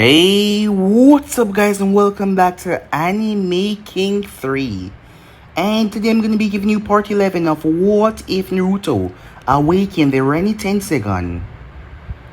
Hey, what's up guys and welcome back to Anime King 3. And today I'm going to be giving you part 11 of What If Naruto Awakened the Rinne-Tenseigan.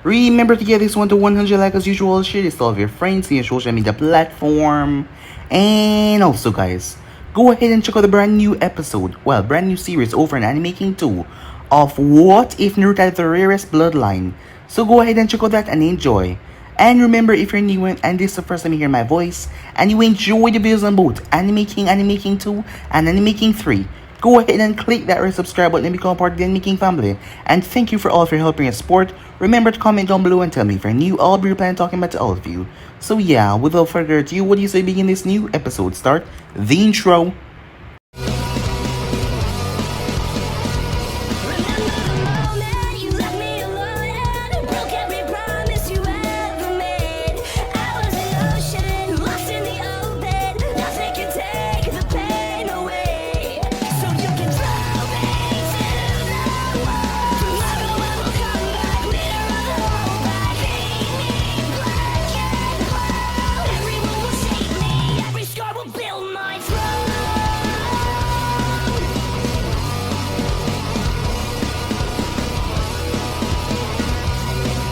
Remember to get this one to 100 like as usual, share this to all of your friends in your social media platform. And also guys, go ahead and check out the brand new brand new series over on Anime King 2 of What If Naruto had the rarest bloodline. So go ahead and check out that and enjoy. And remember, if you're new and this is the first time you hear my voice and you enjoy the videos on both Anime King 2 and Anime King 3, go ahead and click that red subscribe button and become part of the Anime King family. And thank you for all of your help and support. Remember to comment down below and tell me if you're new. I'll be replying talking about to all of you. So yeah, without further ado, what do you say begin this new episode? Start the intro.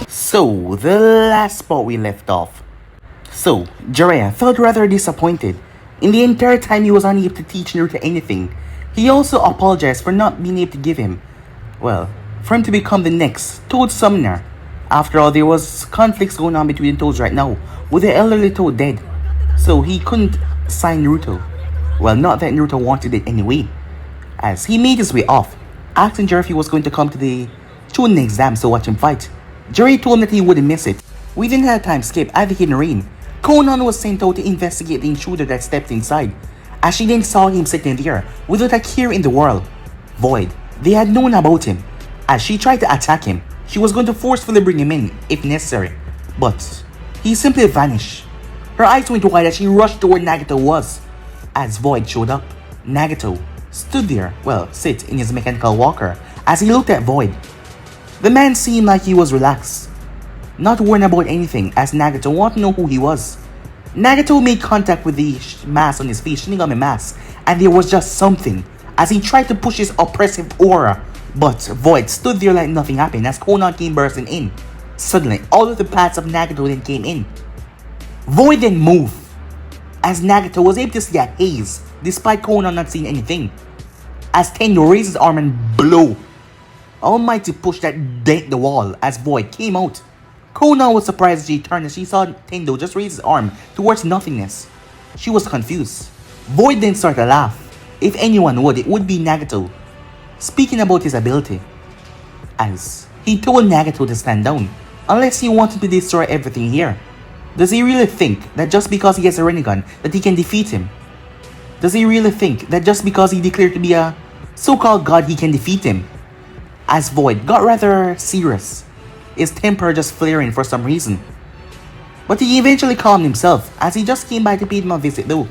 So, the last spot we left off. So, Jiraiya felt rather disappointed. In the entire time he was unable to teach Naruto anything. He also apologized for not being able to give him, for him to become the next Toad Summoner. After all, there was conflicts going on between the Toads right now, with the elderly Toad dead. So he couldn't sign Naruto. Well, not that Naruto wanted it anyway. As he made his way off, asking Jiraiya if he was going to come to the Chunin exam to watch him fight. Jiraiya told him that he wouldn't miss it. We didn't have time skip at the hidden rain. Konan was sent out to investigate the intruder that stepped inside, as she then saw him sitting there without a care in the world. Void. They had known about him. As she tried to attack him, she was going to forcefully bring him in if necessary. But he simply vanished. Her eyes went wide as she rushed to where Nagato was. As Void showed up, Nagato stood there, sit in his mechanical walker as he looked at Void. The man seemed like he was relaxed, not worrying about anything as Nagato wanted to know who he was. Nagato made contact with the mask on his face, Shinigami mask, and there was just something as he tried to push his oppressive aura. But Void stood there like nothing happened as Konan came bursting in. Suddenly, all of the paths of Nagato then came in. Void then moved, as Nagato was able to see a haze despite Konan not seeing anything. As Tendo raised his arm and blew. Almighty pushed that dent the wall as Void came out. Konan was surprised as she turned as she saw Tendo just raise his arm towards nothingness. She was confused. Void then started to laugh. If anyone would, it would be Nagato, speaking about his ability. As he told Nagato to stand down, unless he wanted to destroy everything here. Does he really think that just because he has a Rinnegan that he can defeat him? Does he really think that just because he declared to be a so-called god he can defeat him? As Void got rather serious, his temper just flaring for some reason. But he eventually calmed himself as he just came by to pay them a visit though,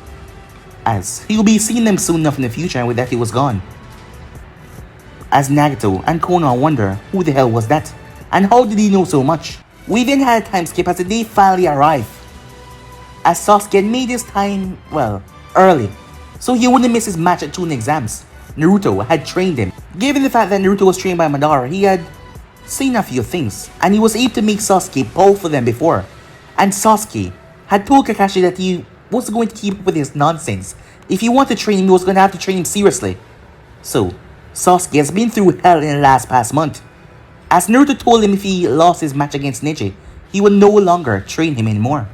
as he'll be seeing them soon enough in the future and with that he was gone. As Nagato and Konan wonder who the hell was that and how did he know so much. We then had a time skip as the day finally arrived, as Sasuke had made his time, early, so he wouldn't miss his match at Chunin exams. Naruto had trained him. Given the fact that Naruto was trained by Madara, he had seen a few things, and he was able to make Sasuke bow for them before. And Sasuke had told Kakashi that he was going to keep up with his nonsense. If he wanted to train him, he was going to have to train him seriously. So, Sasuke has been through hell in the past month. As Naruto told him if he lost his match against Neji, he would no longer train him anymore.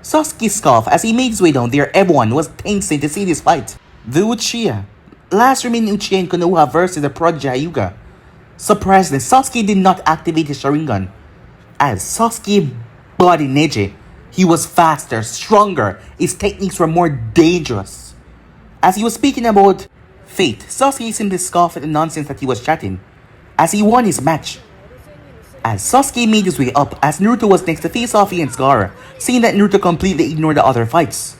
Sasuke scoffed as he made his way down there. Everyone was tensing to see this fight. The Uchiha, last remaining Uchiha in Konoha versus the Prodigy Hyuga. Surprisingly, Sasuke did not activate his Sharingan. As Sasuke bodied Neji, he was faster, stronger, his techniques were more dangerous. As he was speaking about fate, Sasuke simply scoffed at the nonsense that he was chatting, as he won his match. As Sasuke made his way up, as Naruto was next to face off against Gaara, seeing that Naruto completely ignored the other fights.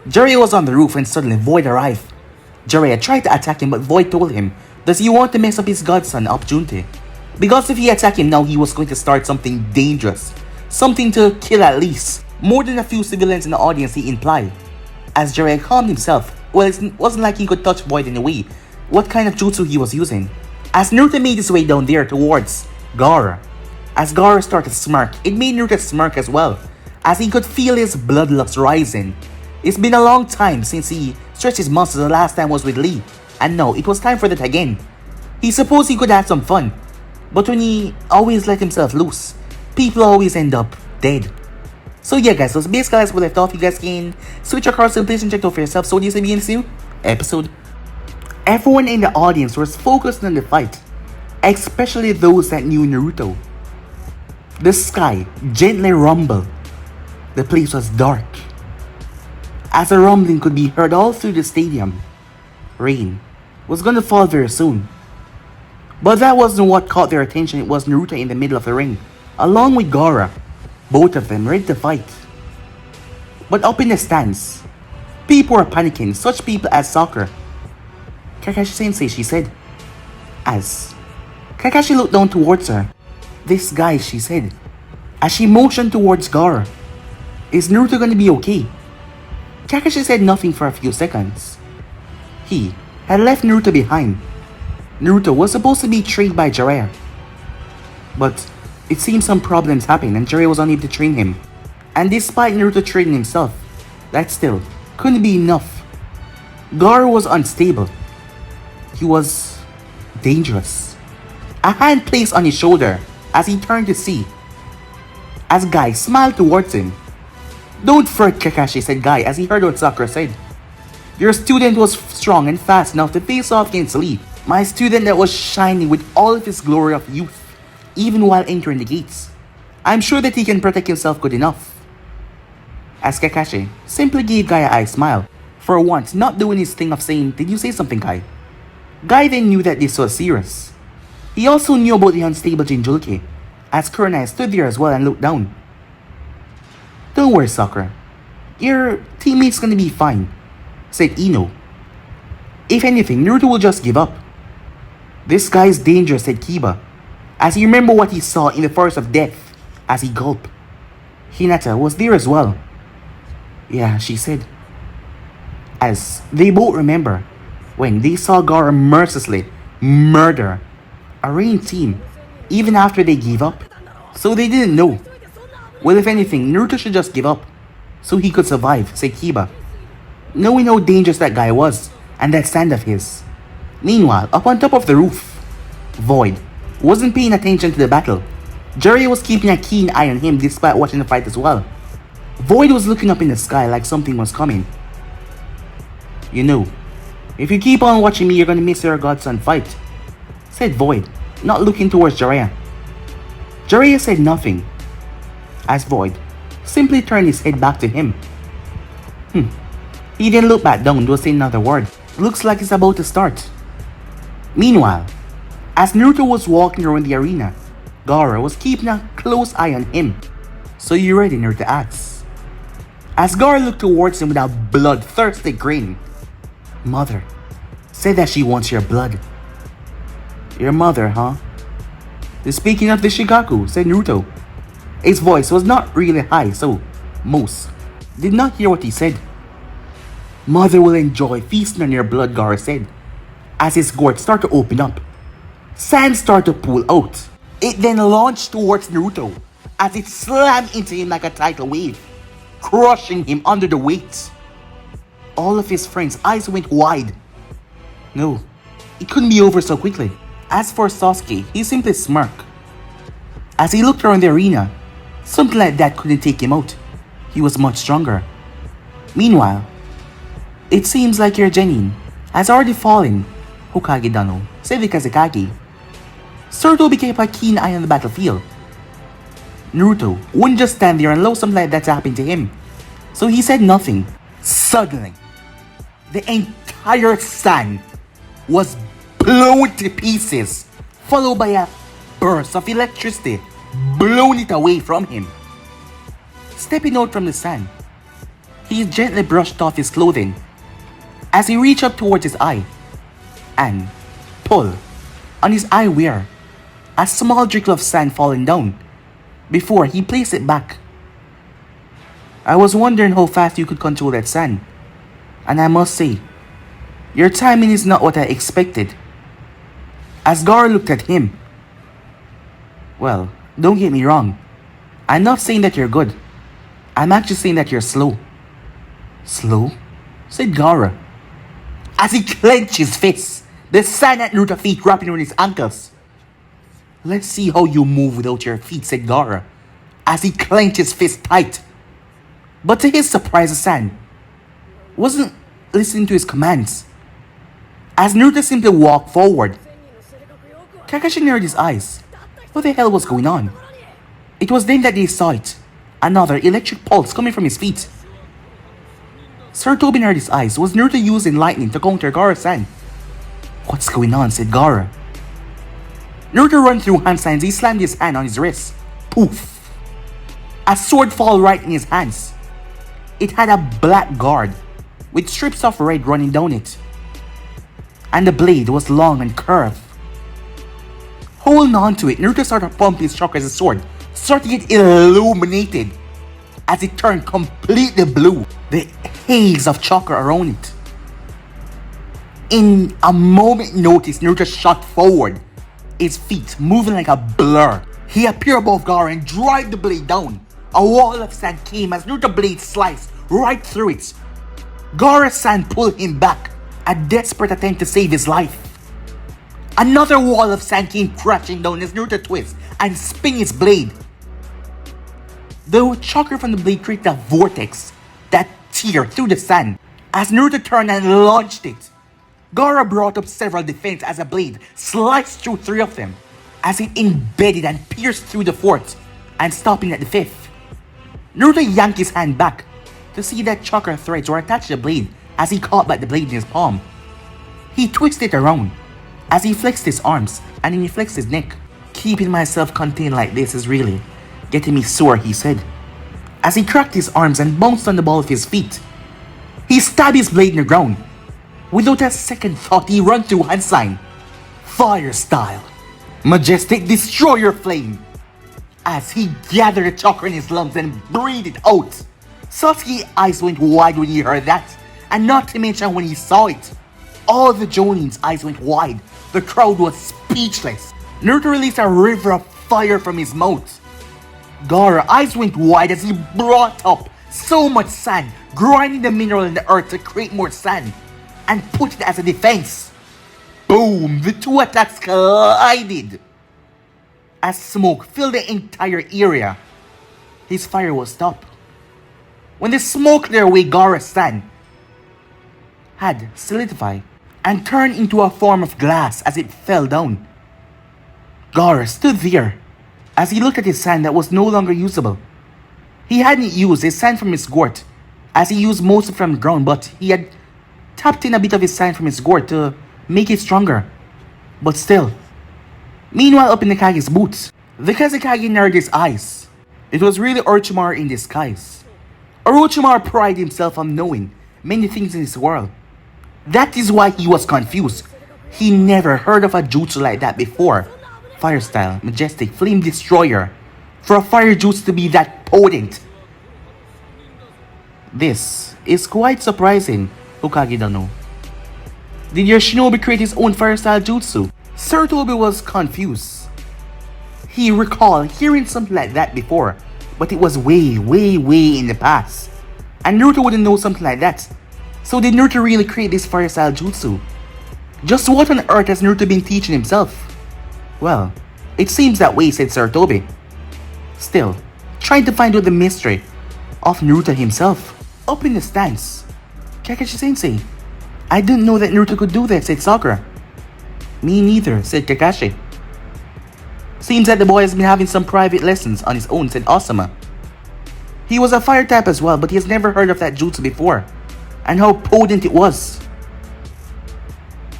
Jiraiya was on the roof and suddenly Void arrived. Jiraiya tried to attack him but Void told him, does he want to mess up his godson opportunity? Because if he attacked him now, he was going to start something dangerous. Something to kill at least. More than a few civilians in the audience, he implied. As Jiraiya calmed himself, well, it wasn't like he could touch Void in a way. What kind of jutsu he was using? As Naruto made his way down there towards Gaara. As Gaara started to smirk, it made Naruto smirk as well, as he could feel his bloodlust rising. It's been a long time since he stretched his muscles. The last time was with Lee, and now it was time for that again. He supposed he could have some fun, but when he always let himself loose, people always end up dead. So yeah guys, so basically as we left off, you guys can switch across to the place and check it out for yourself. So this will be in this new episode. Everyone in the audience was focused on the fight, especially those that knew Naruto. The sky gently rumbled. The place was dark, as a rumbling could be heard all through the stadium. Rain was gonna fall very soon. But that wasn't what caught their attention. It was Naruto in the middle of the ring, along with Gaara, both of them ready to fight. But up in the stands, people were panicking, such people as Sakura. Kakashi-sensei, she said. As Kakashi looked down towards her. This guy, she said, as she motioned towards Gaara. Is Naruto gonna be okay? Kakashi said nothing for a few seconds. He had left Naruto behind. Naruto was supposed to be trained by Jiraiya. But it seems some problems happened and Jiraiya was unable to train him. And despite Naruto training himself, that still couldn't be enough. Gaara was unstable. He was dangerous. A hand placed on his shoulder as he turned to see. As Guy smiled towards him. Don't fret, Kakashi, said Guy as he heard what Sakura said. Your student was strong and fast enough to face off against Lee. My student that was shining with all of his glory of youth, even while entering the gates. I'm sure that he can protect himself good enough. As Kakashi simply gave Guy a eye smile, for once not doing his thing of saying, did you say something, Guy? Guy then knew that this was serious. He also knew about the unstable Jinchuriki, as Kurenai stood there as well and looked down. Don't worry, Sakura. Your teammate's gonna be fine, said Ino. If anything, Naruto will just give up. This guy's dangerous, said Kiba, as he remembered what he saw in the Forest of Death as he gulped. Hinata was there as well. Yeah, she said. As they both remember when they saw Gaara mercilessly murder a Rain team even after they gave up. So they didn't know. Well, if anything, Naruto should just give up so he could survive, said Kiba, knowing how dangerous that guy was and that stand of his. Meanwhile, up on top of the roof, Void wasn't paying attention to the battle. Jiraiya was keeping a keen eye on him despite watching the fight as well. Void was looking up in the sky like something was coming. You know, if you keep on watching me, you're gonna miss your godson fight, said Void, not looking towards Jiraiya. Jiraiya said nothing, as Void simply turned his head back to him. He didn't look back down to say another word. Looks like it's about to start. Meanwhile, as Naruto was walking around the arena, Gaara was keeping a close eye on him. So you ready, Naruto asks. As Gaara looked towards him with a bloodthirsty grin. Mother said that she wants your blood. Your mother, huh? Speaking of the Shigaku, said Naruto. His voice was not really high, so most did not hear what he said. Mother will enjoy feasting on your blood, Gaara said, as his gourd started to open up. Sand started to pool out. It then launched towards Naruto as it slammed into him like a tidal wave, crushing him under the weight. All of his friends' eyes went wide. No, it couldn't be over so quickly. As for Sasuke, he simply smirked. As he looked around the arena, something like that couldn't take him out. He was much stronger. Meanwhile, it seems like your genin has already fallen, Hokage Dano, said the Kazekage. Naruto became a keen eye on the battlefield. Naruto wouldn't just stand there and allow something like that to happen to him, so he said nothing. Suddenly, the entire sand was blown to pieces, followed by a burst of electricity, blowing it away from him. Stepping out from the sand, he gently brushed off his clothing as he reached up towards his eye and pulled on his eyewear, a small trickle of sand falling down before he placed it back. I was wondering how fast you could control that sand. And I must say, your timing is not what I expected. As Gaara looked at him. Well, don't get me wrong. I'm not saying that you're good. I'm actually saying that you're slow. Slow? Said Gaara. As he clenched his fists, the sand at Naruto's feet wrapping around his ankles. Let's see how you move without your feet, said Gaara, as he clenched his fist tight. But to his surprise, the sand wasn't listening to his commands. As Naruto simply walked forward, Kakashi narrowed his eyes. What the hell was going on? It was then that they saw it. Another electric pulse coming from his feet. Sarutobi narrowed his eyes. Was Naruto using lightning to counter Gaara-san? What's going on? Said Gaara. Naruto ran through hand signs. He slammed his hand on his wrist. Poof! A sword fell right in his hands. It had a black guard with strips of red running down it. And the blade was long and curved. Holding on to it, Naruto started pumping his chakra as a sword, starting it illuminated as it turned completely blue. The haze of chakra around it. In a moment notice, Naruto shot forward, his feet moving like a blur. He appeared above Gaara and drive the blade down. A wall of sand came as Naruto's blade sliced right through it. Gaara-san pulled him back, a desperate attempt to save his life. Another wall of sand came crashing down as Naruto twists and spin his blade. The chakra from the blade created a vortex that teared through the sand as Naruto turned and launched it. Gaara brought up several defenses as a blade sliced through 3 of them as it embedded and pierced through the 4th and stopping at the 5th. Naruto yanked his hand back to see that chakra threads were attached to the blade as he caught back the blade in his palm. He twisted it around as he flexed his arms and then he flexed his neck. Keeping myself contained like this is really getting me sore, he said, as he cracked his arms and bounced on the ball of his feet. He stabbed his blade in the ground. Without a second thought, he ran through hand sign. Fire style. Majestic destroyer flame. As he gathered the chakra in his lungs and breathed it out. Sasuke's eyes went wide when he heard that, and not to mention when he saw it. All the Jonin's eyes went wide. The crowd was speechless. Naruto released a river of fire from his mouth. Gaara's eyes went wide as he brought up so much sand, grinding the mineral in the earth to create more sand, and put it as a defense. Boom! The 2 attacks collided. As smoke filled the entire area, his fire was stopped. When the smoke cleared away, Gaara-san had solidified and turned into a form of glass as it fell down. Gaara stood there as he looked at his sand that was no longer usable. He hadn't used his sand from his gourd as he used most of it from the ground, but he had tapped in a bit of his sand from his gourd to make it stronger. But still. Meanwhile, up in the Kage's boots, the Kazekage narrowed his eyes. It was really Orochimaru in disguise. Orochimaru prided himself on knowing many things in this world. That is why he was confused. He never heard of a jutsu like that before. Fire style, majestic, flame destroyer. For a fire jutsu to be that potent. This is quite surprising, Hokage Dano. Did your shinobi create his own fire style jutsu? Sarutobi was confused. He recalled hearing something like that before, but it was way in the past. And Naruto wouldn't know something like that. So did Naruto really create this fire style jutsu? Just what on earth has Naruto been teaching himself? Well, it seems that way, said Sarutobi. Still, trying to find out the mystery of Naruto himself. Up in the stands, Kakashi-sensei, I didn't know that Naruto could do that, said Sakura. Me neither, said Kakashi. Seems that the boy has been having some private lessons on his own, said Asuma. He was a fire type as well, but he has never heard of that jutsu before, and how potent it was.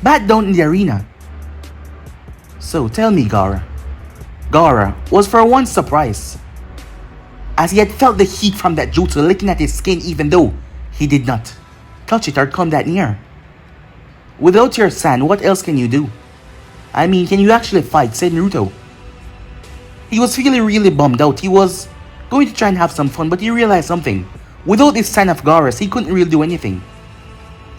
Back down in the arena. So tell me, Gaara. Gaara was for once surprised, as he had felt the heat from that jutsu licking at his skin even though he did not touch it or come that near. Without your sand, what else can you do? I mean, can you actually fight, said Naruto. He was feeling really bummed out. He was going to try and have some fun, but he realized something. Without this sign of Gaara's, he couldn't really do anything.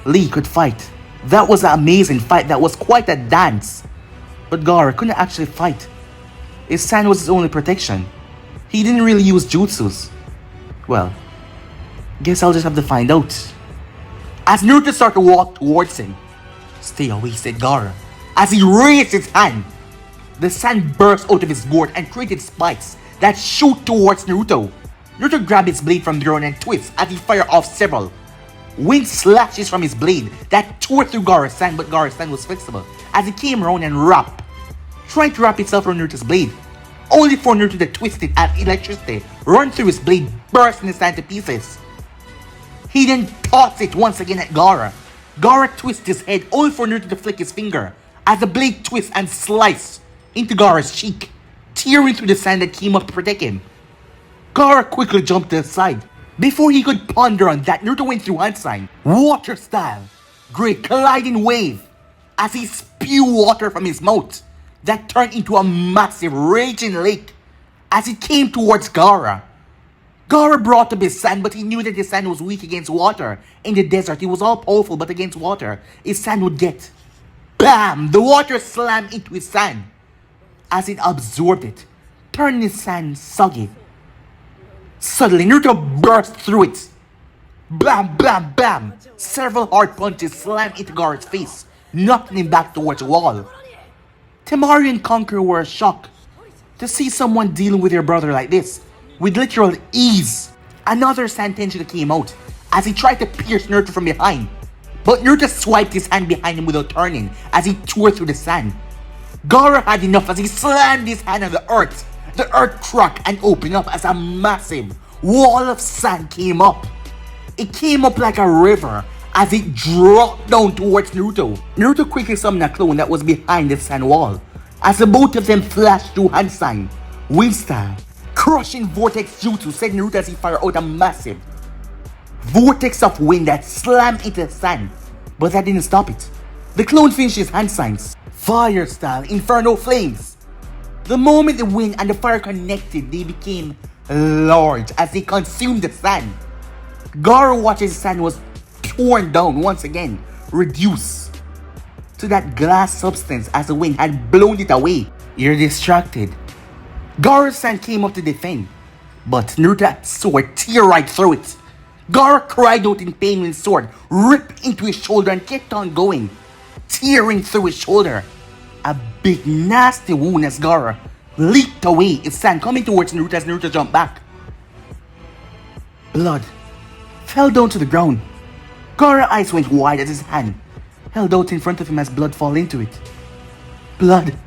Lee could fight. That was an amazing fight. That was quite a dance. But Gaara couldn't actually fight. His sand was his only protection. He didn't really use jutsus. Well, guess I'll just have to find out. As Naruto started to walk towards him, "Stay away," said Gaara. As he raised his hand, the sand burst out of his gourd and created spikes that shoot towards Naruto. Naruto grabbed his blade from the ground and twists as he fired off several. Wind slashes from his blade that tore through Gaara's sand, but Gaara's sand was flexible as he came around and wrapped, trying to wrap itself around Naruto's blade, only for Naruto to twist it as electricity run through his blade, bursting his sand to pieces. He then tossed it once again at Gaara. Gaara twists his head, only for Naruto to flick his finger as the blade twists and slices into Gaara's cheek, tearing through the sand that came up to protect him. Gaara quickly jumped to the side. Before he could ponder on that, Naruto went through hand sign, water style, great colliding wave, as he spewed water from his mouth that turned into a massive raging lake as it came towards Gaara. Gaara brought up his sand, but he knew that his sand was weak against water. In the desert, he was all powerful, but against water, his sand would get. Bam! The water slammed into his sand as it absorbed it, turning his sand soggy. Suddenly, Naruto burst through it. Bam, bam, bam! Several hard punches slammed into Gaara's face, knocking him back towards the wall. Temari and Conqueror were shocked to see someone dealing with their brother like this, with literal ease. Another sand tension came out as he tried to pierce Naruto from behind, but Naruto swiped his hand behind him without turning as he tore through the sand. Gaara had enough as he slammed his hand on the earth. The earth cracked and opened up as a massive wall of sand came up. It came up like a river as it dropped down towards Naruto. Naruto quickly summoned a clone that was behind the sand wall as the both of them flashed through hand sign, wind style. Crushing vortex jutsu said Naruto as he fired out a massive vortex of wind that slammed into the sand, but that didn't stop it. The clone finished his hand signs, fire style, inferno flames. The moment the wind and the fire connected, they became large as they consumed the sand. Gaara watched as the sand was torn down once again, reduced to that glass substance as the wind had blown it away. "You're distracted." Gaara's sand came up to defend, but Naruto's sword tear right through it. Gaara cried out in pain when his sword ripped into his shoulder and kept on going, tearing through his shoulder. A big nasty wound as Gaara leaped away, his sand coming towards Naruto as Naruto jumped back. Blood fell down to the ground. Gaara's eyes went wide as his hand held out in front of him as blood fell into it. "Blood!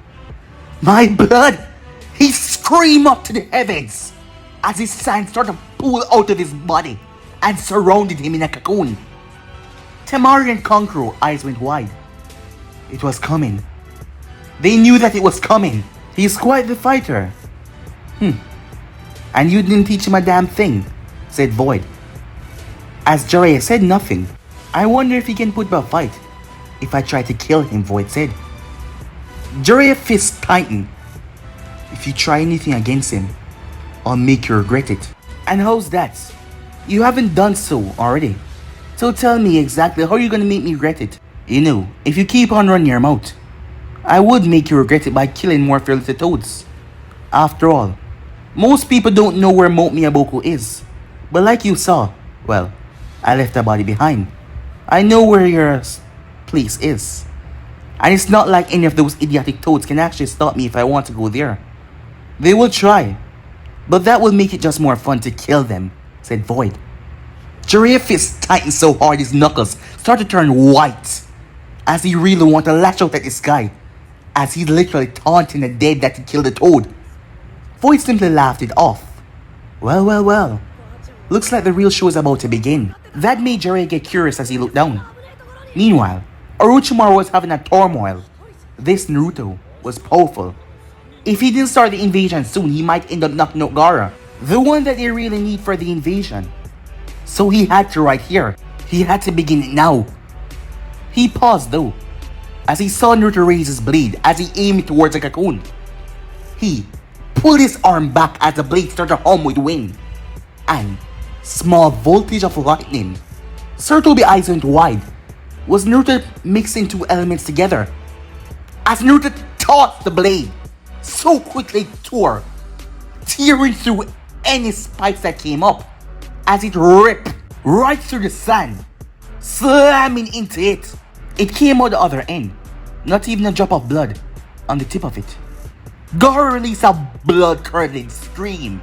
My blood!" He screamed up to the heavens as his sand started to pool out of his body and surrounded him in a cocoon. Temari and Conqueror eyes went wide. It was coming. They knew that it was coming. He's quite the fighter. And you didn't teach him a damn thing, said Void. As Jiraiya said nothing. I wonder if he can put up a fight. If I try to kill him, Void said. Jiraiya's fist tightened. If you try anything against him, I'll make you regret it. And how's that? You haven't done so already. So tell me exactly how you're gonna make me regret it. You know, if you keep on running your mouth, I would make you regret it by killing more fearless toads. After all, most people don't know where Mount Miyaboku is. But like you saw, well, I left the body behind. I know where your place is. And it's not like any of those idiotic toads can actually stop me if I want to go there. They will try, but that will make it just more fun to kill them, said Void. Jiraiya's fist tightened so hard his knuckles started to turn white as he really wanted to lash out at this guy, as he's literally taunting the dead that he killed the toad. Void simply laughed it off. Well. Looks like the real show is about to begin. That made Jiraiya get curious as he looked down. Meanwhile, Orochimaru was having a turmoil. This Naruto was powerful. If he didn't start the invasion soon, he might end up knocking out Gaara, the one that they really need for the invasion. So he had to right here. He had to begin it now. He paused though, as he saw Naruto raise his blade as he aimed towards a cocoon. He pulled his arm back as the blade started to hum with wind, and Small voltage of lightning. Sarutobi's eyes went wide. Was Naruto mixing two elements together? As Naruto tossed the blade, so quickly it tore, tearing through any spikes that came up, as it ripped right through the sand, slamming into it. It came out the other end, not even a drop of blood on the tip of it. Gaara released a blood-curdling scream.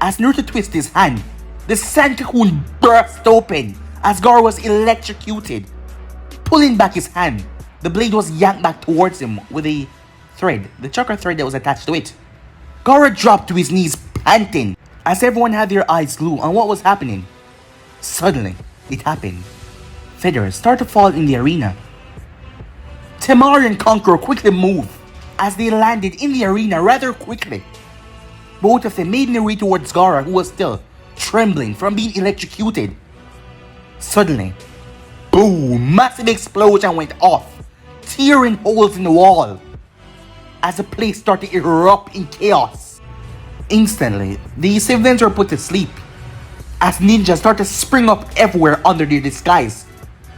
As Naruto twisted his hand, the sand cocoon burst open as Gaara was electrocuted. Pulling back his hand, the blade was yanked back towards him with a thread, the chakra thread that was attached to it. Gaara dropped to his knees panting as everyone had their eyes glued on what was happening. Suddenly, it happened. Feathers started to fall in the arena. Temari and Conqueror quickly moved as they landed in the arena rather quickly. Both of them made their way towards Gaara, who was still trembling from being electrocuted. Suddenly, boom! Massive explosion went off, tearing holes in the wall as the place started to erupt in chaos. Instantly, the civilians were put to sleep as ninjas started to spring up everywhere under their disguise,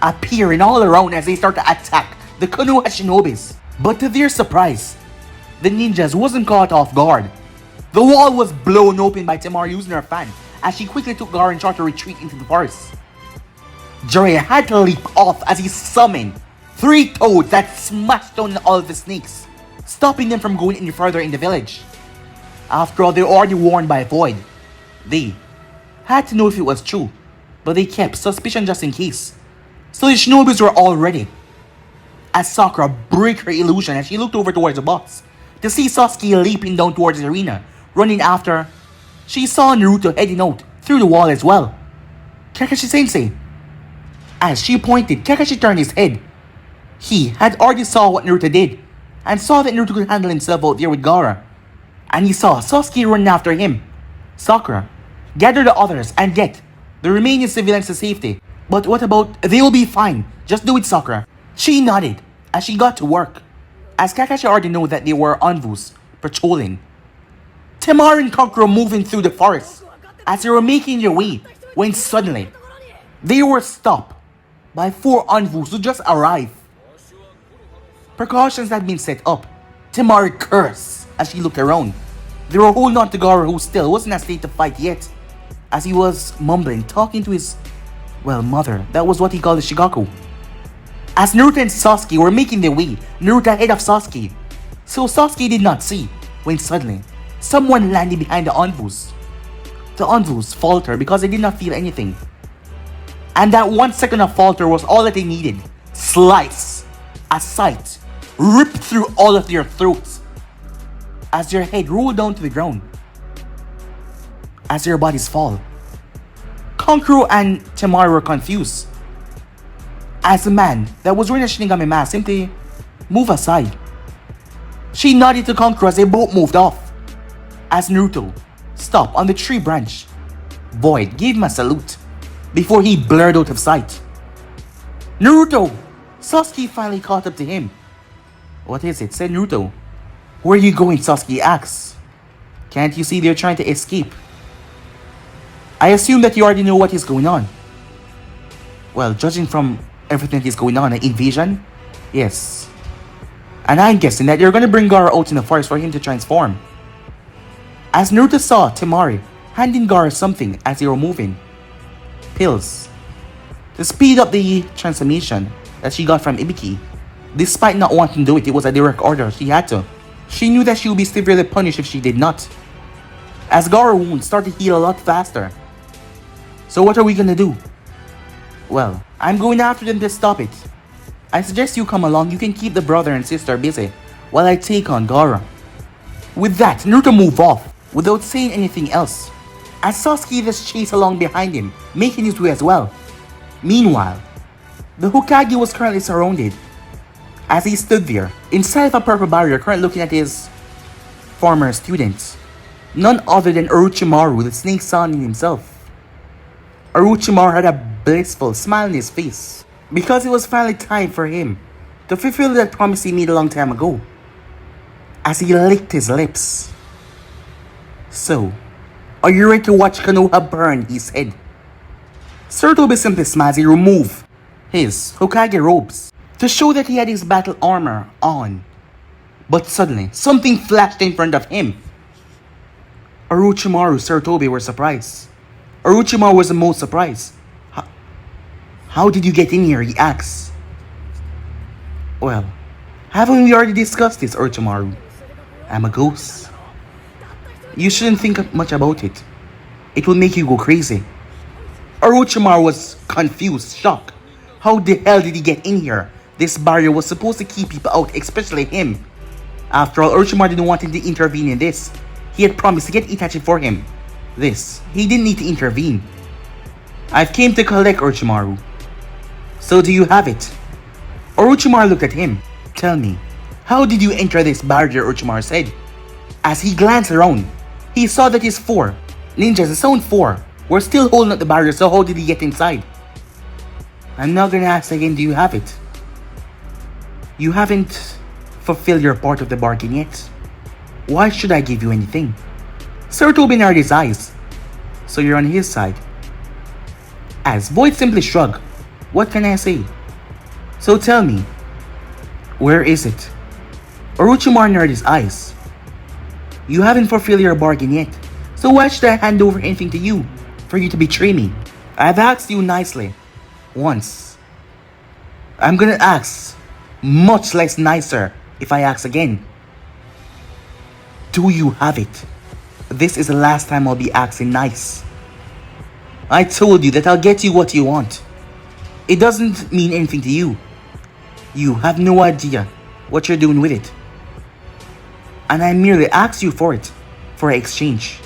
appearing all around as they start to attack the Konoha shinobis. But to their surprise, the ninjas wasn't caught off guard. The wall was blown open by Temari using her fan as she quickly took Gaara and tried to retreat into the forest. Jiraiya had to leap off as he summoned 3 toads that smashed down all of the snakes, stopping them from going any further in the village. After all, they were already warned by Void. They had to know if it was true, but they kept suspicion just in case. So the shinobis were all ready. As Sakura broke her illusion as she looked over towards the box to see Sasuke leaping down towards the arena, running after, she saw Naruto heading out through the wall as well. Kakashi Sensei. As she pointed, Kakashi turned his head. He had already saw what Naruto did and saw that Naruto could handle himself out there with Gaara. And he saw Sasuke running after him. Sakura, gather the others and get the remaining civilians to safety. But what about, they will be fine, just do it, Sakura. She nodded as she got to work, as Kakashi already knew that they were Anvus patrolling. Temari and Kankuro moving through the forest as they were making their way when suddenly they were stopped by 4 Anvus who just arrived. Precautions had been set up. Temari cursed as she looked around. They were holding on to Gaara, who still wasn't in a state to fight yet, as he was mumbling, talking to his, mother. That was what he called the Shigaku. As Naruto and Sasuke were making their way, Naruto ahead of Sasuke. So Sasuke did not see, when suddenly, someone landed behind the Anvus. The Anvus faltered because they did not feel anything. And that 1 second of falter was all that they needed. Slice! A sight ripped through all of their throats as their head rolled down to the ground, as their bodies fall. Kankuro and Temari were confused, as the man that was wearing a Shinigami mask simply moved aside. She nodded to Kankuro as they both moved off, as Naruto stopped on the tree branch. Void gave him a salute before he blurred out of sight. Naruto! Sasuke finally caught up to him. What is it? Said Naruto. Where are you going? Sasuke asked. Can't you see they're trying to escape? I assume that you already know what is going on. Well, judging from everything that is going on, an invasion? Yes. And I'm guessing that you're gonna bring Gaara out in the forest for him to transform. As Naruto saw Temari handing Gaara something as they were moving. Pills. To speed up the transformation that she got from Ibiki. Despite not wanting to do it, it was a direct order. She had to. She knew that she would be severely punished if she did not, as Gaara's wounds started to heal a lot faster. So what are we gonna do? Well, I'm going after them to stop it. I suggest you come along. You can keep the brother and sister busy while I take on Gaara. With that, Naruto moved off without saying anything else, as Sasuke just chased along behind him, making his way as well. Meanwhile, the Hokage was currently surrounded, as he stood there inside of a purple barrier, currently looking at his former students. None other than Orochimaru, the snake Sanin himself. Orochimaru had a blissful smile on his face, because it was finally time for him to fulfill that promise he made a long time ago, as he licked his lips. So, Are you ready to watch Konoha burn? He said. Sarutobi simply smiled as he removed his Hokage robes to show that he had his battle armor on. But suddenly, something flashed in front of him. Orochimaru and Sarutobi were surprised. Orochimaru was the most surprised. How did you get in here? He asked. Well, haven't we already discussed this, Orochimaru? I'm a ghost. You shouldn't think much about it. It will make you go crazy. Orochimaru was confused, shocked. How the hell did he get in here? This barrier was supposed to keep people out, especially him. After all, Orochimaru didn't want him to intervene in this. He had promised to get Itachi for him. He didn't need to intervene. I've came to collect Orochimaru. So do you have it? Orochimaru looked at him. Tell me, how did you enter this barrier? Orochimaru said. As he glanced around, he saw that his 4 ninjas, his own 4, were still holding up the barrier, so how did he get inside? I'm not gonna ask again, do you have it? You haven't fulfilled your part of the bargain yet. Why should I give you anything? Sarutobi narrowed his eyes. So you're on his side. As Void simply shrugged. What can I say? So tell me, where is it? Orochimaru narrowed his eyes. You haven't fulfilled your bargain yet, so why should I hand over anything to you for you to betray me? I've asked you nicely once. I'm gonna ask much less nicer if I ask again. Do you have it? This is the last time I'll be asking nice. I told you that I'll get you what you want. It doesn't mean anything to you. You have no idea what you're doing with it. And I merely asked you for it, for an exchange.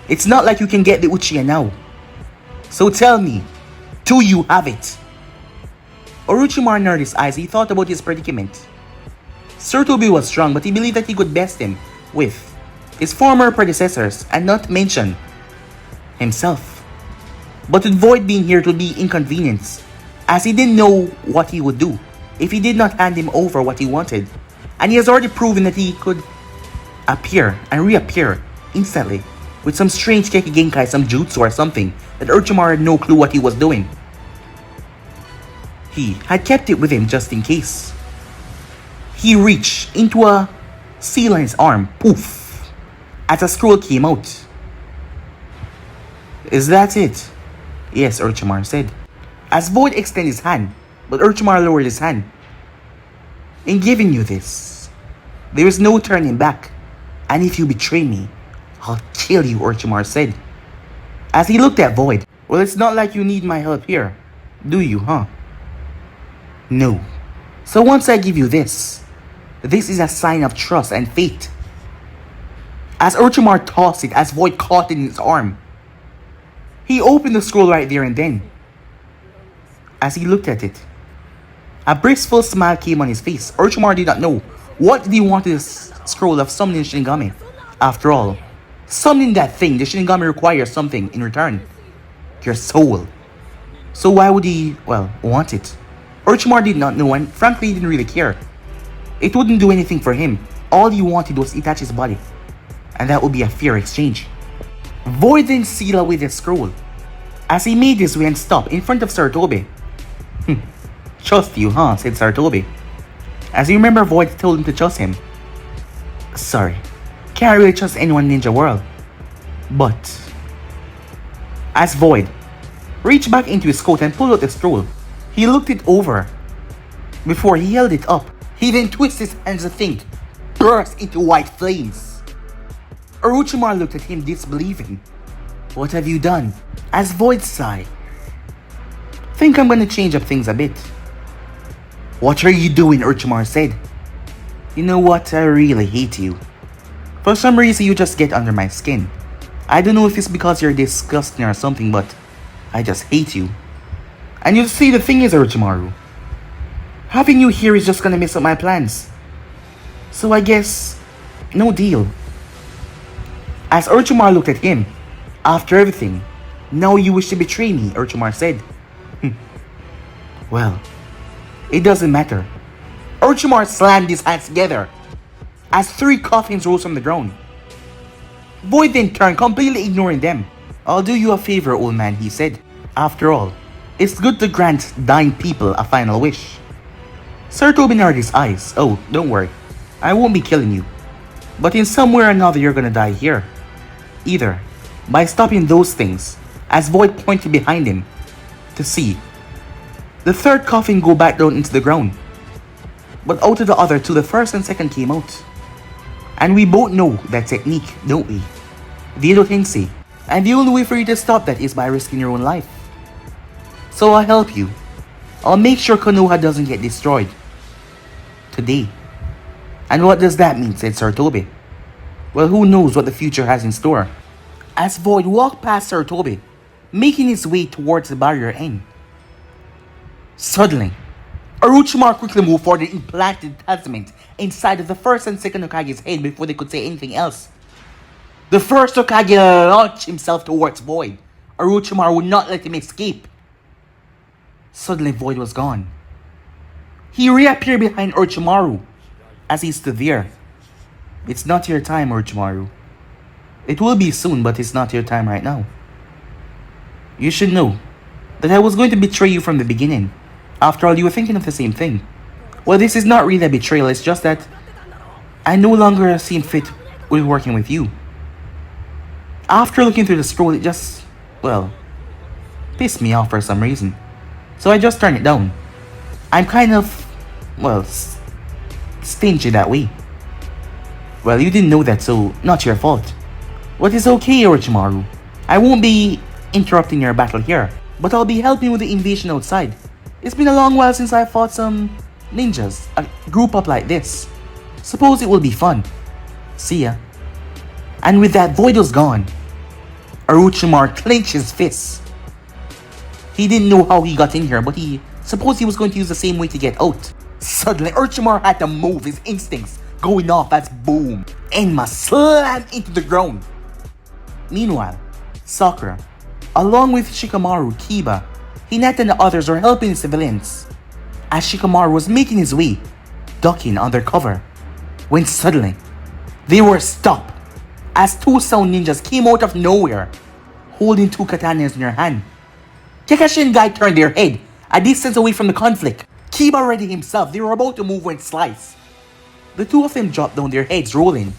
It's not like you can get the Uchiha now. So tell me, do you have it? Orochimaru narrowed his eyes. He thought about his predicament. Sarutobi was strong, but he believed that he could best him with his former predecessors and not mention himself. But with Void being here, it would be inconvenience, as he didn't know what he would do if he did not hand him over what he wanted. And he has already proven that he could appear and reappear instantly with some strange Keki Genkai, some jutsu or something that Orochimaru had no clue what he was doing. He had kept it with him just in case. He reached into a seal on his arm, poof, as a scroll came out. Is that it? Yes, Orochimaru said. As Void extended his hand, but Orochimaru lowered his hand. In giving you this, there is no turning back, and if you betray me, I'll kill you, Orochimaru said. As he looked at Void, well, it's not like you need my help here, do you, huh? No. So once I give you this is a sign of trust and faith. As Orochimaru tossed it, as Void caught it in his arm, he opened the scroll right there and then. As he looked at it, a blissful smile came on his face. Orochimaru did not know what did he want with this scroll of summoning Shinigami. After all, summoning that thing, the Shinigami requires something in return. Your soul. So why would he, want it? Orochimaru did not know, and frankly he didn't really care. It wouldn't do anything for him. All he wanted was Itachi's body, and that would be a fair exchange. Void then sealed away the scroll. As he made his way and stopped in front of Sarutobi. Trust you, huh? Said Sarutobi. As you remember, Void told him to trust him. Sorry, can't really trust anyone in Ninja World. But as Void reached back into his coat and pulled out the scroll, he looked it over before he held it up. He then twisted his hands and thing burst into white flames. Orochimaru looked at him disbelieving. What have you done? As Void sighed. Think I'm gonna change up things a bit. What are you doing? Orochimaru said. You know what? I really hate you. For some reason you just get under my skin. I don't know if it's because you're disgusting or something, but I just hate you. And you see, the thing is, Orochimaru, having you here is just gonna mess up my plans. So I guess, no deal. As Orochimaru looked at him, after everything, now you wish to betray me, Orochimaru said. Well, it doesn't matter. Orochimaru slammed his hands together as 3 coffins rose from the ground. Void then turned, completely ignoring them. I'll do you a favor, old man, he said. After all, it's good to grant dying people a final wish. Sir Toby narrowed his eyes. Oh, don't worry. I won't be killing you. But in some way or another you're gonna die here. Either by stopping those things, as Void pointed behind him to see the third coffin go back down into the ground. But out of the other two, the first and second came out. And we both know that technique, don't we? The Rinne-Tenseigan. And the only way for you to stop that is by risking your own life. So I'll help you. I'll make sure Konoha doesn't get destroyed. Today. And what does that mean, said Sir Toby. Well, who knows what the future has in store. As Void walked past Sir Toby, making his way towards the barrier end. Suddenly, Orochimaru quickly moved forward and implanted the talisman inside of the first and second Hokage's head before they could say anything else. The first Hokage launched himself towards Void. Orochimaru would not let him escape. Suddenly, Void was gone. He reappeared behind Orochimaru as he stood there. It's not your time, Orochimaru. It will be soon, but it's not your time right now. You should know that I was going to betray you from the beginning. After all, you were thinking of the same thing. Well, this is not really a betrayal, it's just that I no longer seem fit with working with you. After looking through the scroll, it just, well, pissed me off for some reason. So I just turned it down. I'm kind of, well, stingy that way. Well, you didn't know that, so not your fault. But it's okay, Orochimaru. I won't be interrupting your battle here, but I'll be helping with the invasion outside. It's been a long while since I fought some ninjas, a group up like this. Suppose it will be fun. See ya. And with that, Void was gone. Orochimaru clenched his fists. He didn't know how he got in here, but he supposed he was going to use the same way to get out. Suddenly, Orochimaru had to move, his instincts going off as boom, Enma slammed into the ground. Meanwhile, Sakura, along with Shikamaru, Kiba, Hinata and the others were helping the civilians. As Shikamaru was making his way, ducking under cover, when suddenly, they were stopped as two sound ninjas came out of nowhere, holding two katanas in their hand. Kakashi and Guy turned their head, a distance away from the conflict. Kiba ready himself, they were about to move when slice. The two of them dropped down, their heads rolling.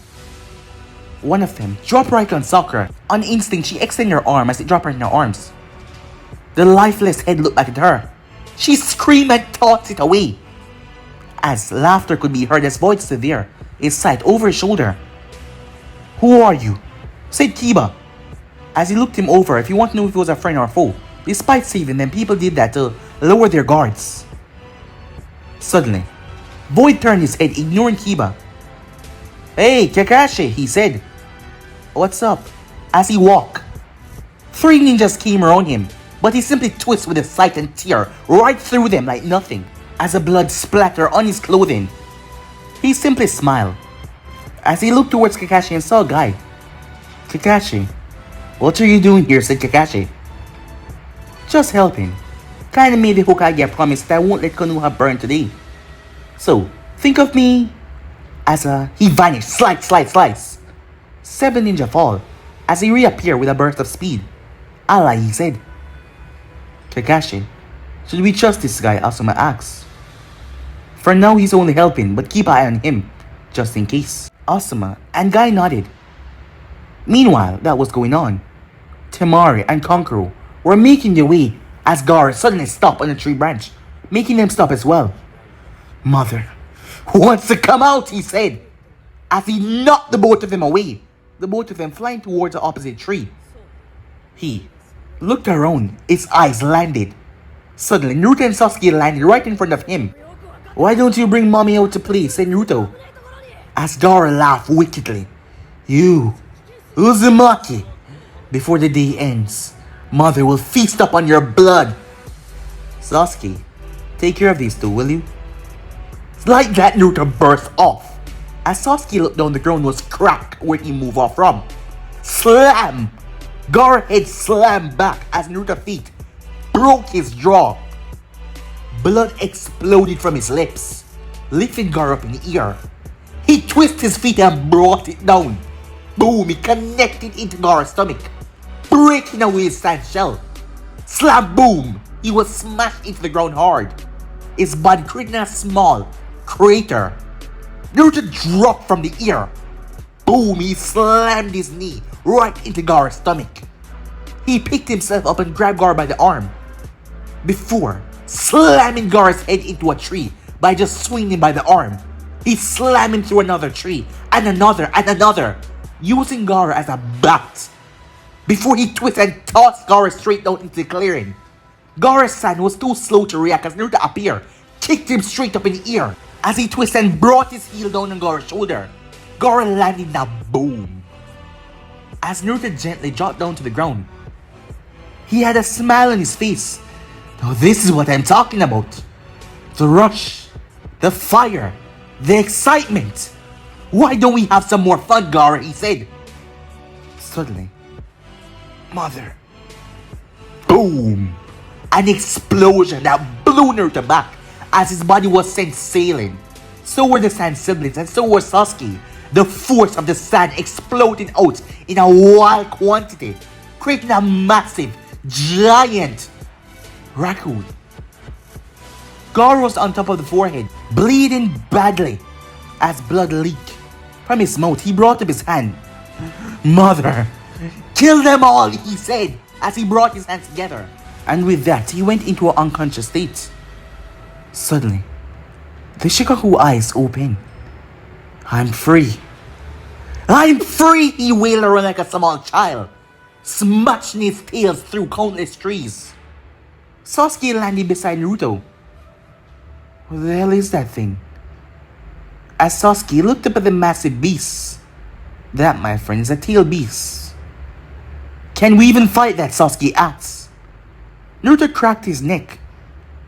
One of them dropped right on Sakura. On instinct, she extended her arm as it dropped right in her arms. The lifeless head looked back at her. She screamed and tossed it away. As laughter could be heard as Void stood there, his sight over his shoulder. Who are you? Said Kiba. As he looked him over, if you want to know if he was a friend or a foe, despite saving them, people did that to lower their guards. Suddenly, Void turned his head, ignoring Kiba. Hey, Kakashi, he said. What's up? As he walked, three ninjas came around him, but he simply twisted with his sight and tear right through them like nothing. As the blood splattered on his clothing, he simply smiled. As he looked towards Kakashi and saw Guy. Kakashi, what are you doing here? Said Kakashi. Just helping. Kinda made the Hokage a promise that I won't let Konoha burn today. So, think of me as he vanished, slice. 7 ninja fall as he reappeared with a burst of speed. Allah, he said. Kakashi, should we trust this guy? Asuma asked. For now, he's only helping, but keep an eye on him, just in case. Asuma and Guy nodded. Meanwhile, that was going on. Temari and Kankuro were making their way as Gaara suddenly stopped on a tree branch, making them stop as well. Mother, who wants to come out? He said, as he knocked the both of them away, the both of them flying towards the opposite tree. He looked around, his eyes landed. Suddenly, Naruto and Sasuke landed right in front of him. Why don't you bring mommy out to play? Said Naruto. As Gaara laughed wickedly. You, Uzumaki, before the day ends, mother will feast upon your blood. Sasuke, take care of these two, will you? Like that, Naruto burst off. As Sasuke looked down, the ground was cracked where he moved off from. Slam! Gaara's head slammed back as Naruto's feet broke his jaw. Blood exploded from his lips, lifting Gaara up in the air. He twisted his feet and brought it down. Boom! It connected into Gaara's stomach, breaking away his sand shell. Slam! Boom! He was smashed into the ground hard, his body creating a small crater. Naruto dropped from the air. Boom! He slammed his knee right into Gaara's stomach. He picked himself up and grabbed Gaara by the arm, before slamming Gaara's head into a tree by just swinging him by the arm. He slammed him through another tree, and another, using Gaara as a bat, before he twisted and tossed Gaara straight down into the clearing. Gaara-san was too slow to react as Naruto appeared, kicked him straight up in the air as he twisted and brought his heel down on Gaara's shoulder. Gaara landed in a boom. As Naruto gently dropped down to the ground, he had a smile on his face. Now this is what I'm talking about. The rush, the fire, the excitement. Why don't we have some more fun, Gaara? He said. Suddenly, Mother. Boom! An explosion that blew Naruto back as his body was sent sailing. So were the Sand siblings and so was Sasuke. The force of the sand exploded out in a wild quantity, creating a massive, giant raccoon. Gaara was on top of the forehead, bleeding badly as blood leaked from his mouth. He brought up his hand. Mother, kill them all, he said as he brought his hands together. And with that, he went into an unconscious state. Suddenly, the Shikaku eyes opened. I'm free. I'm free, he wailed around like a small child, smashing his tails through countless trees. Sasuke landed beside Naruto. What the hell is that thing? As Sasuke looked up at the massive beast. That, my friend, is a tail beast. Can we even fight that? Sasuke asked. Naruto cracked his neck.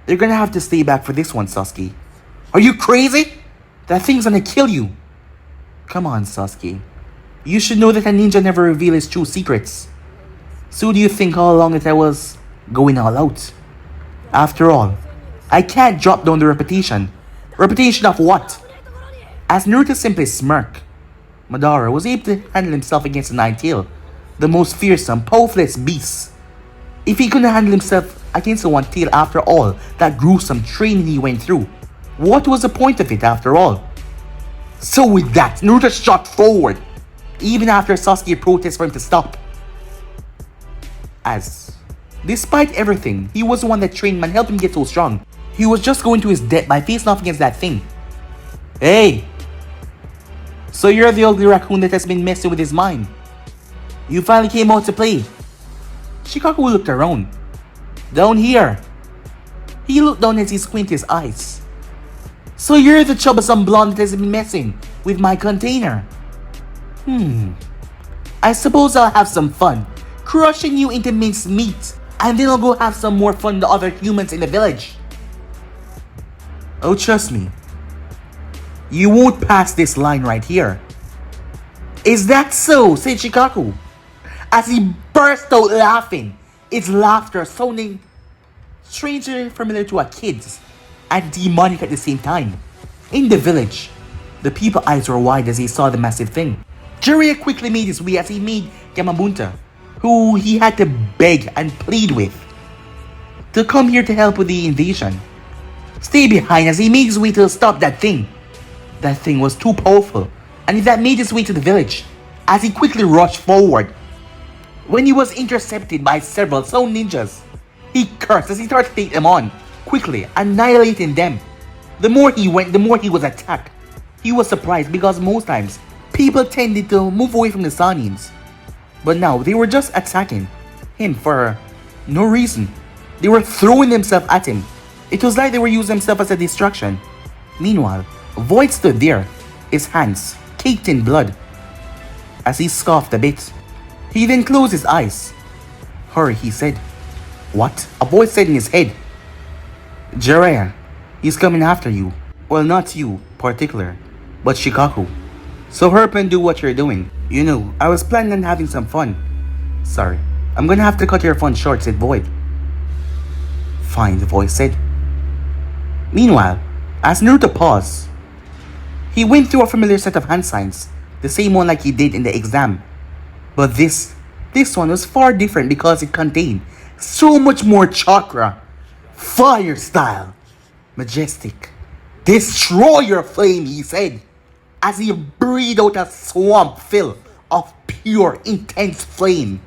You're gonna have to stay back for this one, Sasuke. Are you crazy? That thing's gonna kill you. Come on, Sasuke. You should know that a ninja never reveals his true secrets. So do you think all along that I was going all out? After all, I can't drop down the reputation. Reputation of what? As Naruto simply smirked, Madara was able to handle himself against the Nine-Tailed, the most fearsome, powerful beast. If he couldn't handle himself against the One-Tailed after all that gruesome training he went through, what was the point of it after all? So with that, Naruto shot forward, even after Sasuke protested for him to stop. As, despite everything, he was the one that trained him and helped him get so strong. He was just going to his death by facing off against that thing. Hey! So you're the ugly raccoon that has been messing with his mind. You finally came out to play. Shikaku looked around. Down here. He looked down as he squinted his eyes. So you're the troublesome blonde that has been messing with my container. I suppose I'll have some fun, crushing you into minced meat, and then I'll go have some more fun with the other humans in the village. Oh, trust me. You won't pass this line right here. Is that so? Said Shikaku, as he burst out laughing, his laughter sounding strangely familiar to a kid's and demonic at the same time. In the village, the people's eyes were wide as they saw the massive thing. Jiraiya quickly made his way as he made Gamabunta, who he had to beg and plead with, to come here to help with the invasion. Stay behind as he made his way to stop that thing. That thing was too powerful, and that made his way to the village as he quickly rushed forward. When he was intercepted by several sound ninjas, he cursed as he started to take them on, quickly annihilating them. The more he went, the more he was attacked. He was surprised because most times, people tended to move away from the Sanins. But now, they were just attacking him for no reason. They were throwing themselves at him. It was like they were using themselves as a distraction. Meanwhile, Void stood there, his hands caked in blood, as he scoffed a bit. He then closed his eyes. Hurry, he said. What? A voice said in his head. Jiraiya, he's coming after you. Well, not you, particular, but Shikaku. So hurry up and do what you're doing. You know, I was planning on having some fun. Sorry, I'm gonna have to cut your fun short, said Void. Fine, the voice said. Meanwhile, as Naruto paused, he went through a familiar set of hand signs, the same one like he did in the exam. But this one was far different because it contained so much more chakra. Fire style. Majestic. Destroyer flame, he said, as he breathed out a swamp fill of pure, intense flame.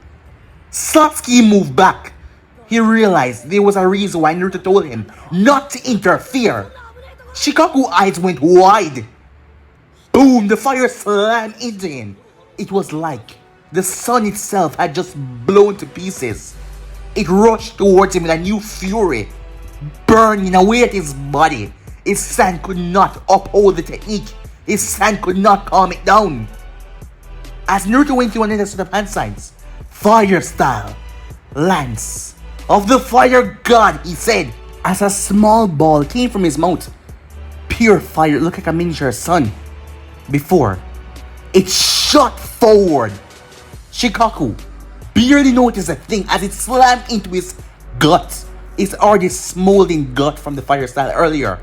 Satsuki moved back. He realized there was a reason why Naruto told him not to interfere. Shikaku's eyes went wide. Boom! The fire slammed into him. It was like the sun itself had just blown to pieces. It rushed towards him with a new fury, burning away at his body. His sand could not uphold the technique. His sand could not calm it down. As Naruto went through another set of hand signs, fire style, lance of the fire god, he said, as a small ball came from his mouth. Pure fire looked like a miniature sun. Before it shot forward, Shikaku barely noticed a thing as it slammed into his gut. His already smoldering gut from the fire style earlier.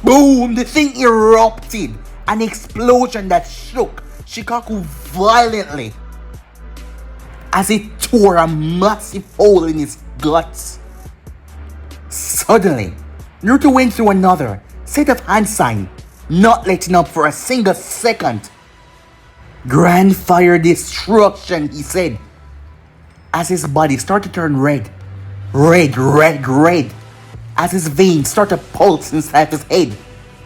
Boom! The thing erupted. An explosion that shook Shikaku violently as it tore a massive hole in his guts. Suddenly, Naruto went through another set of hand signs, not letting up for a single second. Grand fire destruction, he said, as his body started to turn red. Red. As his veins started to pulse inside his head.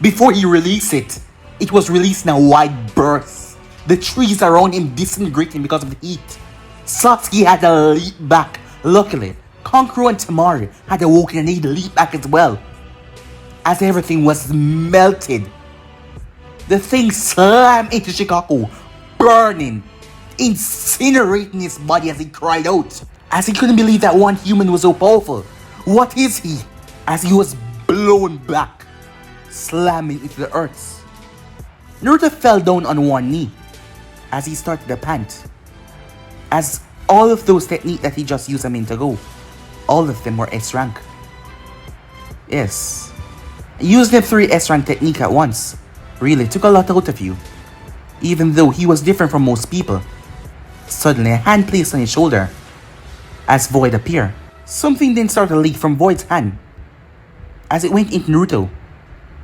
Before he released it, it was released in a wide burst. The trees around him disintegrating because of the heat. Satsuki had to leap back. Luckily, Kankuro and Temari had awoken and they leaped back as well. As everything was melted, the thing slammed into Shikaku, burning, incinerating his body as he cried out. As he couldn't believe that one human was so powerful. What is he? As he was blown back, slamming into the earth. Naruto fell down on one knee as he started to pant. As all of those techniques that he just used a minute ago, all of them were S rank. Yes, using the 3 S rank technique at once really took a lot out of you. Even though he was different from most people. Suddenly a hand placed on his shoulder as Void appeared. Something then started to leak from Void's hand as it went into Naruto.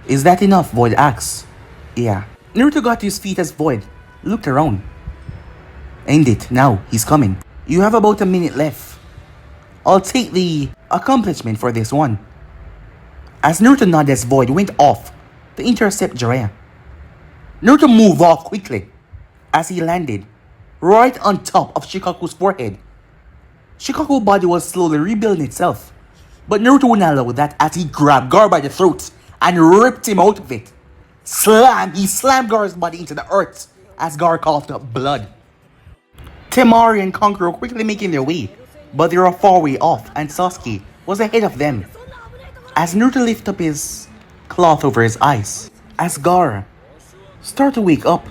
Is that enough? Void asks. Yeah. Naruto got to his feet as Void looked around. End it, now, he's coming. You have about a minute left. I'll take the accomplishment for this one. As Naruto nodded as Void went off to intercept Jiraiya. Naruto moved off quickly as he landed right on top of Shikaku's forehead. Shikaku's body was slowly rebuilding itself, but Naruto wouldn't allow that as he grabbed Gar by the throat and ripped him out of it. He slammed Gar's body into the earth as Gar coughed up blood. Temari and Kankuro quickly making their way, but they were far way off and Sasuke was ahead of them. As Naruto lifted up his cloth over his eyes, as Gar started to wake up,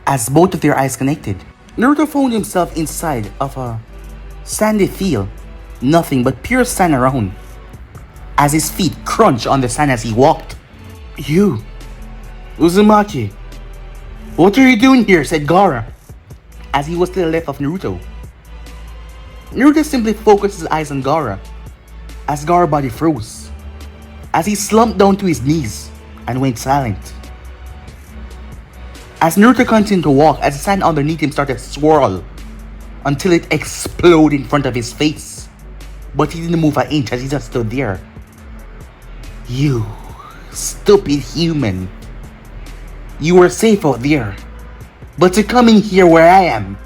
as both of their eyes connected, Naruto found himself inside of a sandy field, nothing but pure sand around, as his feet crunched on the sand as he walked. You, Uzumaki, what are you doing here? Said Gaara, as he was to the left of Naruto. Naruto simply focused his eyes on Gaara, as Gaara's body froze, as he slumped down to his knees and went silent. As Naruto continued to walk, as the sand underneath him started to swirl until it exploded in front of his face. But he didn't move an inch as he just stood there. You stupid human. You were safe out there. But to come in here where I am,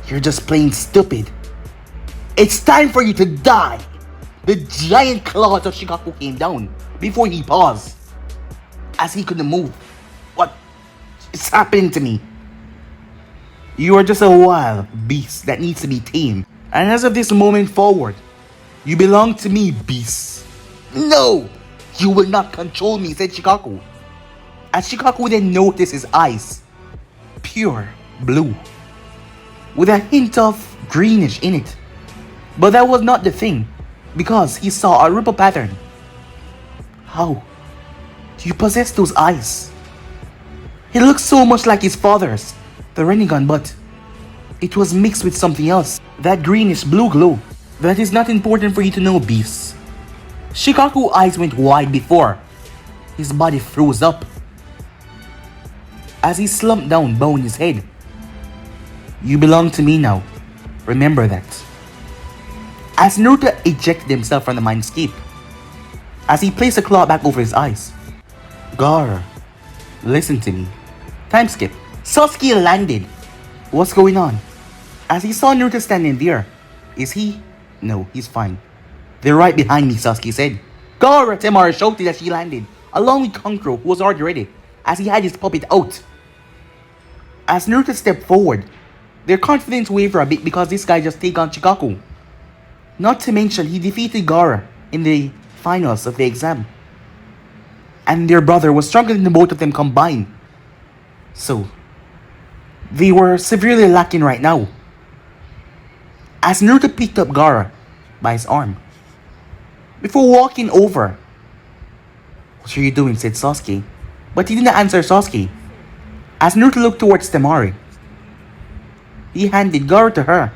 you're just plain stupid. It's time for you to die. The giant claws of Shikaku came down before he paused, as he couldn't move. What is happening to me? You are just a wild beast that needs to be tamed. And as of this moment forward, you belong to me, beast. No! You will not control me, said Shikaku. As Shikaku then noticed his eyes, pure blue, with a hint of greenish in it. But that was not the thing, because he saw a ripple pattern. How do you possess those eyes? He looked so much like his father's, the Rinne-Tenseigan, but it was mixed with something else. That greenish blue glow. That is not important for you to know, beasts. Shikaku's eyes went wide before his body froze up as he slumped down, bowing his head. You belong to me now. Remember that. As Naruto ejected himself from the mindscape, as he placed a claw back over his eyes. Gar, listen to me. Time skip. Sasuke landed. What's going on? As he saw Naruto standing there. Is he? No, he's fine. They're right behind me, Sasuke said. Gaara Temari shouted as she landed, along with Kankuro, who was already ready, as he had his puppet out. As Naruto stepped forward, their confidence wavered a bit because this guy just take on Shikaku. Not to mention, he defeated Gaara in the finals of the exam. And their brother was stronger than the both of them combined. So, they were severely lacking right now. As Naruto picked up Gaara by his arm, before walking over. What are you doing? Said Sasuke. But he didn't answer Sasuke. As Naruto looked towards Temari, he handed Gaara to her.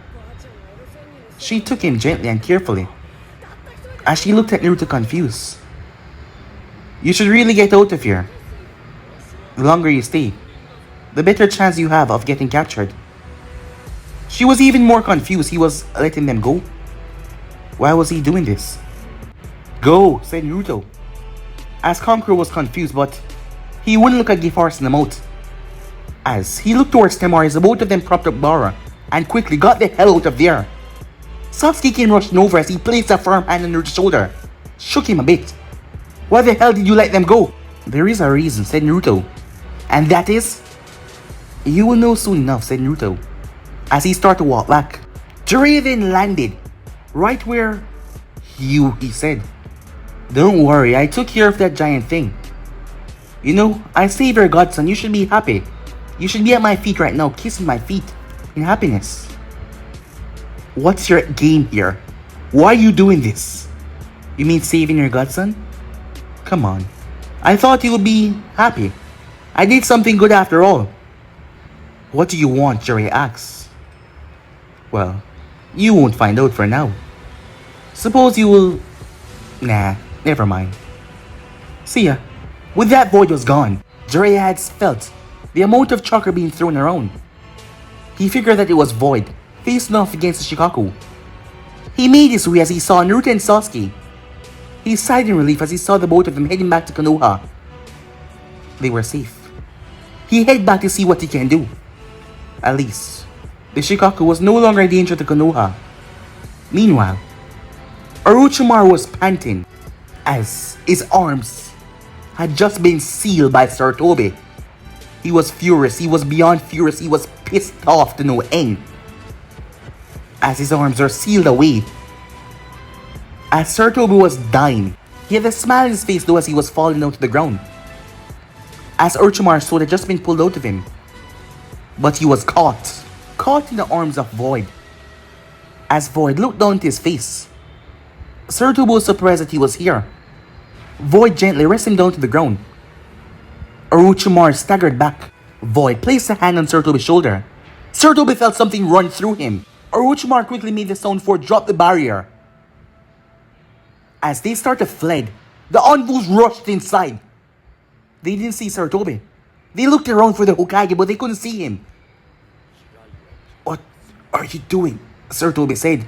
She took him gently and carefully, as she looked at Naruto confused. You should really get out of here. The longer you stay, the better chance you have of getting captured. She was even more confused. He was letting them go. Why was he doing this? Go, said Naruto. As Kankuro was confused, but he wouldn't look at Gifarce in the mouth. As he looked towards Temari, the both of them propped up Gaara and quickly got the hell out of there. Sasuke came rushing over as he placed a firm hand on Naruto's shoulder, shook him a bit. Why the hell did you let them go? There is a reason, said Naruto. And that is? You will know soon enough, said Naruto, as he started to walk back. Jiraiya then landed, right where he said. Don't worry, I took care of that giant thing. You know, I saved your godson, you should be happy. You should be at my feet right now, kissing my feet in happiness. What's your game here? Why are you doing this? You mean saving your godson? Come on. I thought you would be happy. I did something good after all. What do you want? Jiraiya asks. Well, you won't find out for now. Suppose you will... Nah, never mind. See ya. With that void was gone, Jiraiya had felt the amount of chakra being thrown around. He figured that it was Void, facing off against the Shikaku. He made his way as he saw Naruto and Sasuke. He sighed in relief as he saw the both of them heading back to Konoha. They were safe. He headed back to see what he can do. At least, the Shikaku was no longer a danger to Konoha. Meanwhile, Orochimaru was panting as his arms had just been sealed by Sarutobi. He was furious, he was beyond furious, he was pissed off to no end. As his arms were sealed away, as Sarutobi was dying, he had a smile on his face though as he was falling down to the ground. As Orochimaru's sword had just been pulled out of him. But he was caught in the arms of Void. As Void looked down at his face, Sarutobi was surprised that he was here. Void gently rested him down to the ground. Orochimaru staggered back. Void placed a hand on Sarutobi's shoulder. Sarutobi felt something run through him. Orochimaru quickly made the sound for drop the barrier. As they started to fled, the envoys rushed inside. They didn't see Sarutobi. They looked around for the Hokage, but they couldn't see him. What are you doing? Sarutobi said.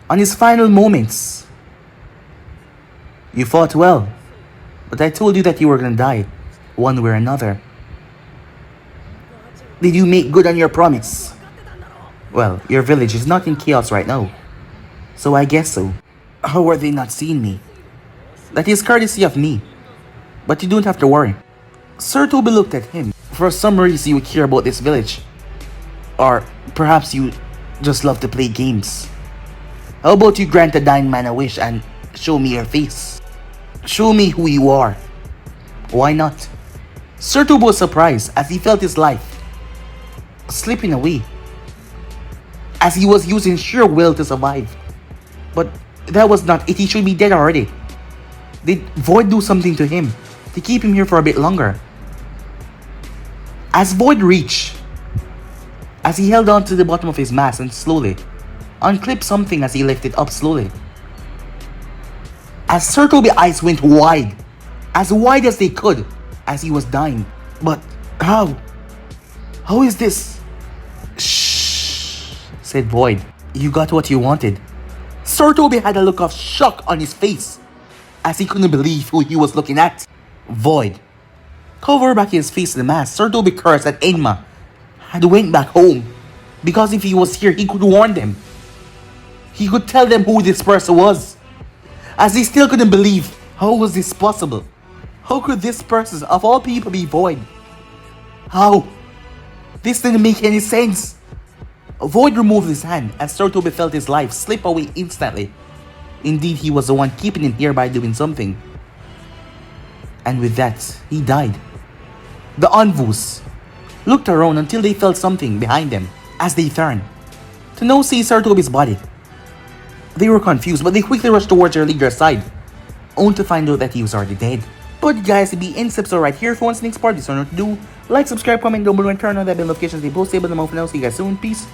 On his final moments. You fought well, but I told you that you were gonna die, one way or another. Did you make good on your promise? Well, your village is not in chaos right now, so I guess so. How are they not seeing me? That is courtesy of me, but you don't have to worry. Sarutobi looked at him. For some reason you care about this village. Or perhaps you just love to play games. How about you grant a dying man a wish and show me your face? Show me who you are. Why not? Sarutobi was surprised as he felt his life slipping away, as he was using sheer will to survive. But that was not it. He should be dead already. Did Void do something to him to keep him here for a bit longer? As Void reached, as he held on to the bottom of his mask and slowly unclipped something as he lifted up slowly. As Sir Toby's eyes went wide as they could, as he was dying. But how? How is this? Shh, said Void. You got what you wanted. Sir Toby had a look of shock on his face, as he couldn't believe who he was looking at. Void covered back his face in the mask. Sir Toby cursed that Enma had went back home, because if he was here, he could warn them. He could tell them who this person was, as he still couldn't believe. How was this possible? How could this person, of all people, be Void? How? This didn't make any sense. Void removed his hand, and Sir Toby felt his life slip away instantly. Indeed, he was the one keeping him here by doing something. And with that, he died. The Envoys looked around until they felt something behind them as they turned to now see Sir Toby's body. They were confused, but they quickly rushed towards their leader's side, only to find out that he was already dead. But guys, to be in steps right here. If you want the next part, this or not to do, like, subscribe, comment down below, and turn on that bell notifications. They post stable the mouth. For now, see you guys soon. Peace.